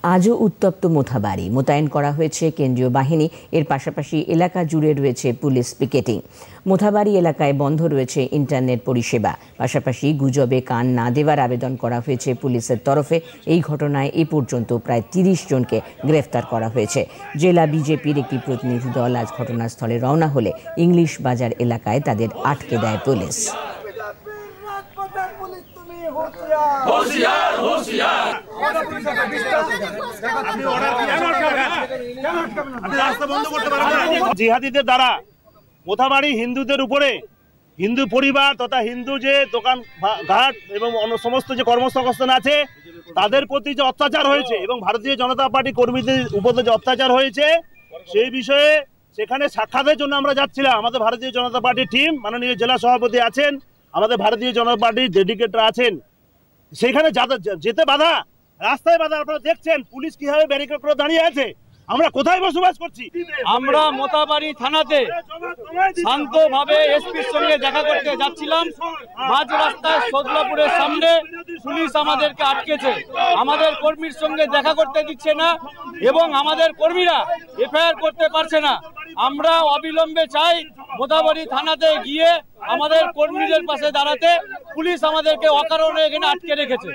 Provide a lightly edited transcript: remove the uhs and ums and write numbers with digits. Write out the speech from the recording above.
আজও উত্তপ্ত মোথাবাড়ি, মোতায়েন করা হয়েছে কেন্দ্রীয় বাহিনী। এর পাশাপাশি এলাকা জুড়ে রয়েছে পুলিশ পিকেটিং। মোথাবাড়ি এলাকায় বন্ধ রয়েছে ইন্টারনেট পরিষেবা। পাশাপাশি গুজবে কান না দেওয়ার আবেদন করা হয়েছে পুলিশের তরফে। এই ঘটনায় এ পর্যন্ত প্রায় ৩০ জনকে গ্রেফতার করা হয়েছে। জেলা বিজেপির একটি প্রতিনিধি দল আজ ঘটনাস্থলে রওনা হলে ইংলিশ বাজার এলাকায় তাদের আটকে দেয় পুলিশ। জিহাদিদের দ্বারা মোথাবাড়ি হিন্দুদের উপরে, হিন্দু পরিবার তথা হিন্দু যে দোকান ঘাট এবং সমস্ত যে কর্মসংস্থান আছে তাদের প্রতি যে অত্যাচার হয়েছে এবং ভারতীয় জনতা পার্টি কর্মীদের উপর যে অত্যাচার হয়েছে সেই বিষয়ে সেখানে সাক্ষাতের জন্য আমরা যাচ্ছিলাম। আমাদের ভারতীয় জনতা পার্টির টিম, মাননীয় জেলা সভাপতি আছেন, আমাদের ভারতীয় জনতা পার্টির ডেডিকেটর আছেন, সেখানে যেতে বাধা, রাস্তায় বাধা। আপনারা দেখছেন পুলিশ কিভাবে ব্যারিকেড করে দাঁড়িয়ে আছে। আমরা কোথায় বসবাস করছি? আমরা মোথাবাড়ি থানাতে শান্তভাবে এসপির সঙ্গে দেখা করতে যাচ্ছিলাম। মাঝ রাস্তায় সদলাপুরের সামনে পুলিশ আমাদেরকে আটকেছে, আমাদের কর্মীর সঙ্গে দেখা করতে দিচ্ছে না এবং আমাদের কর্মীরা এফআইআর করতে পারছে না। আমরা অবিলম্বে চাই মোথাবাড়ি থানাতে গিয়ে আমাদের কর্মীদের পাশে দাঁড়াতে। পুলিশ আমাদেরকে অকারণে এখানে আটকে রেখেছে।